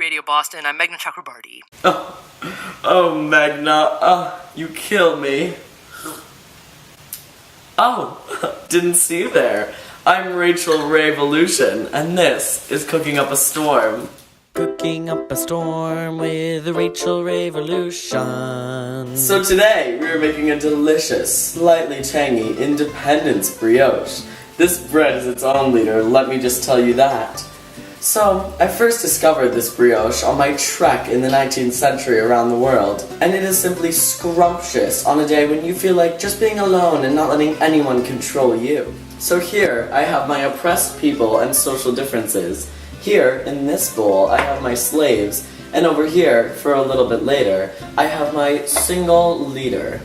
Radio Boston. I'm Meghna Chakrabarty. Oh, Meghna, you killed me. Oh, didn't see you there. I'm Rachel Rayvolution, and this is Cooking Up a Storm. Cooking up a storm with Rachel Rayvolution. So today, we are making a delicious, slightly tangy Independence brioche. This bread is its own leader, let me just tell you that. So, I first discovered this brioche on my trek in the 19th century around the world, and it is simply scrumptious on a day when you feel like just being alone and not letting anyone control you. So here, I have my oppressed people and social differences. Here, in this bowl, I have my slaves, and over here, for a little bit later, I have my single leader.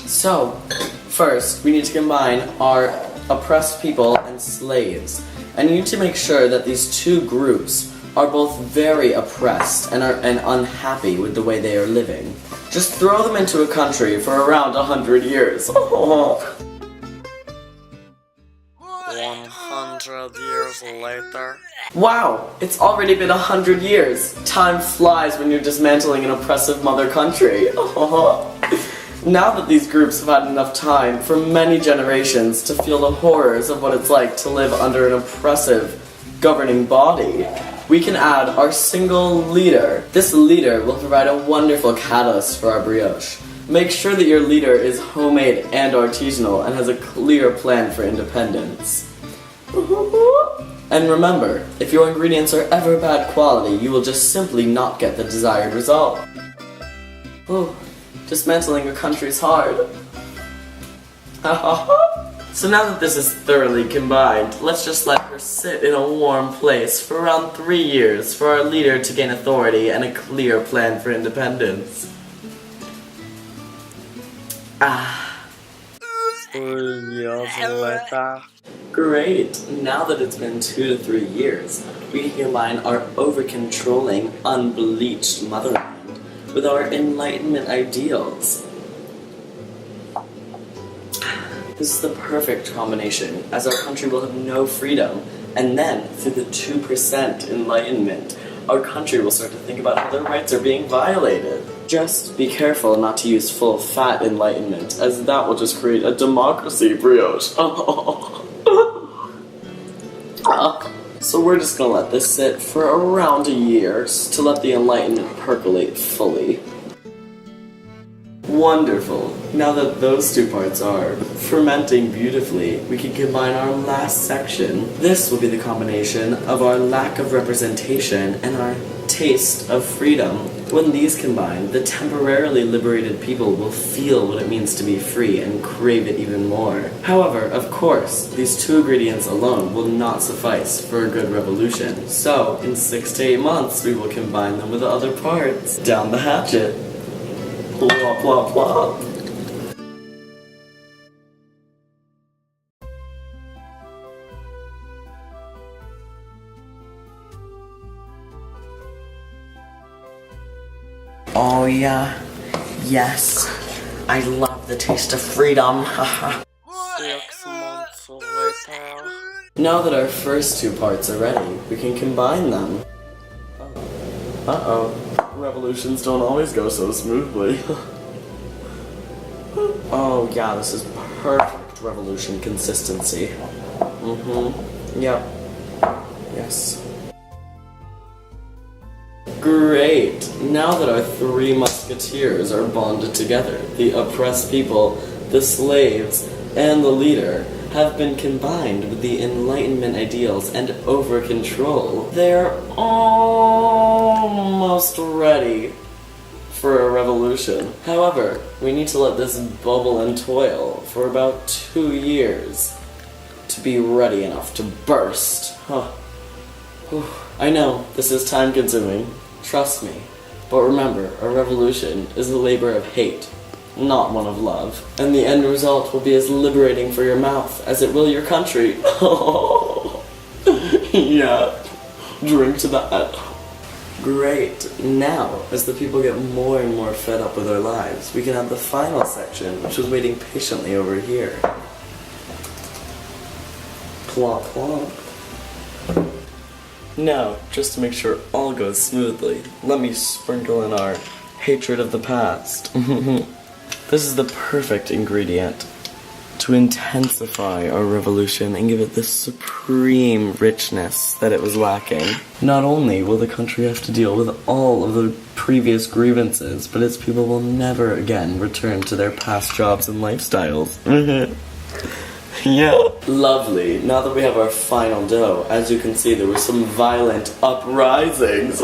So, first, we need to combine our oppressed people and slaves. And you need to make sure that these two groups are both very oppressed and unhappy with the way they are living. Just throw them into a country for around 100 years. 100 years later. Wow, it's already been 100 years. Time flies when you're dismantling an oppressive mother country. Now that these groups have had enough time for many generations to feel the horrors of what it's like to live under an oppressive governing body, we can add our single leader. This leader will provide a wonderful catalyst for our brioche. Make sure that your leader is homemade and artisanal and has a clear plan for independence. And remember, if your ingredients are ever bad quality, you will just simply not get the desired result. Dismantling a country is hard. So now that this is thoroughly combined, let's just let her sit in a warm place for around 3 years for our leader to gain authority and a clear plan for independence. 3 years later. Great! Now that it's been 2 to 3 years, we can combine our over-controlling, unbleached motherland with our Enlightenment ideals. This is the perfect combination, as our country will have no freedom, and then, through the 2% Enlightenment, our country will start to think about how their rights are being violated. Just be careful not to use full-fat Enlightenment, as that will just create a democracy brioche. So we're just gonna let this sit for around a year to let the Enlightenment percolate fully. Wonderful. Now that those two parts are fermenting beautifully, we can combine our last section. This will be the combination of our lack of representation and our taste of freedom. When these combine, the temporarily liberated people will feel what it means to be free and crave it even more. However, of course, these two ingredients alone will not suffice for a good revolution. So, in 6 to 8 months, we will combine them with the other parts. Down the hatchet. Plop, plop, plop. Oh yeah, yes, I love the taste of freedom. 6 months later. Now that our first two parts are ready, we can combine them. Uh-oh, revolutions don't always go so smoothly. Oh yeah, this is perfect revolution consistency. Yep. Yes. Great! Now that our 3 musketeers are bonded together, the oppressed people, the slaves, and the leader have been combined with the Enlightenment ideals and over-control. They're almost ready for a revolution. However, we need to let this bubble and toil for about 2 years to be ready enough to burst. I know, this is time-consuming. Trust me. But remember, a revolution is a labor of hate, not one of love. And the end result will be as liberating for your mouth as it will your country. Yeah, drink to that. Great. Now, as the people get more and more fed up with their lives, we can have the final section, which was waiting patiently over here. Plonk, plonk. Now, just to make sure all goes smoothly, let me sprinkle in our hatred of the past. This is the perfect ingredient to intensify our revolution and give it the supreme richness that it was lacking. Not only will the country have to deal with all of the previous grievances, but its people will never again return to their past jobs and lifestyles. Yeah. Lovely. Now that we have our final dough, as you can see, there were some violent uprisings.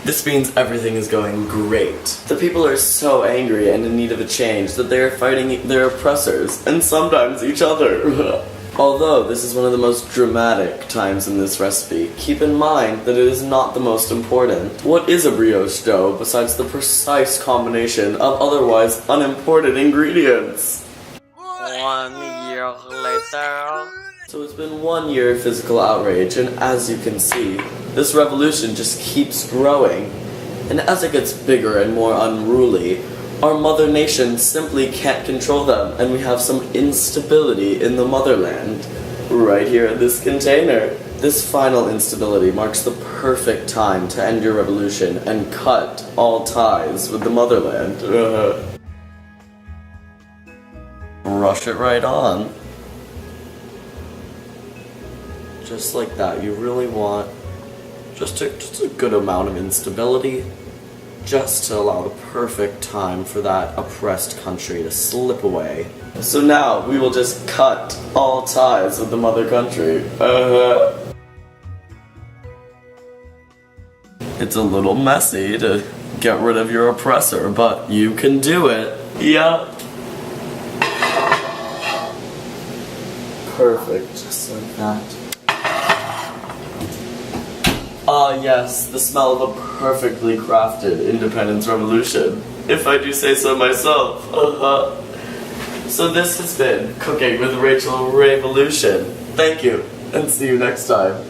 This means everything is going great. The people are so angry and in need of a change that they are fighting their oppressors, and sometimes each other. Although this is one of the most dramatic times in this recipe, keep in mind that it is not the most important. What is a brioche dough besides the precise combination of otherwise unimportant ingredients? 1 year later. So it's been 1 year of physical outrage, and as you can see, this revolution just keeps growing. And as it gets bigger and more unruly, our mother nation simply can't control them, and we have some instability in the motherland. Right here in this container. This final instability marks the perfect time to end your revolution and cut all ties with the motherland. Rush it right on. Just like that. You really want just a good amount of instability, just to allow the perfect time for that oppressed country to slip away. So now we will just cut all ties with the mother country. It's a little messy to get rid of your oppressor, but you can do it. Yeah. Perfect, just like that. Ah yes, the smell of a perfectly crafted independence revolution, if I do say so myself. So this has been Cooking with Rachel Revolution. Thank you, and see you next time.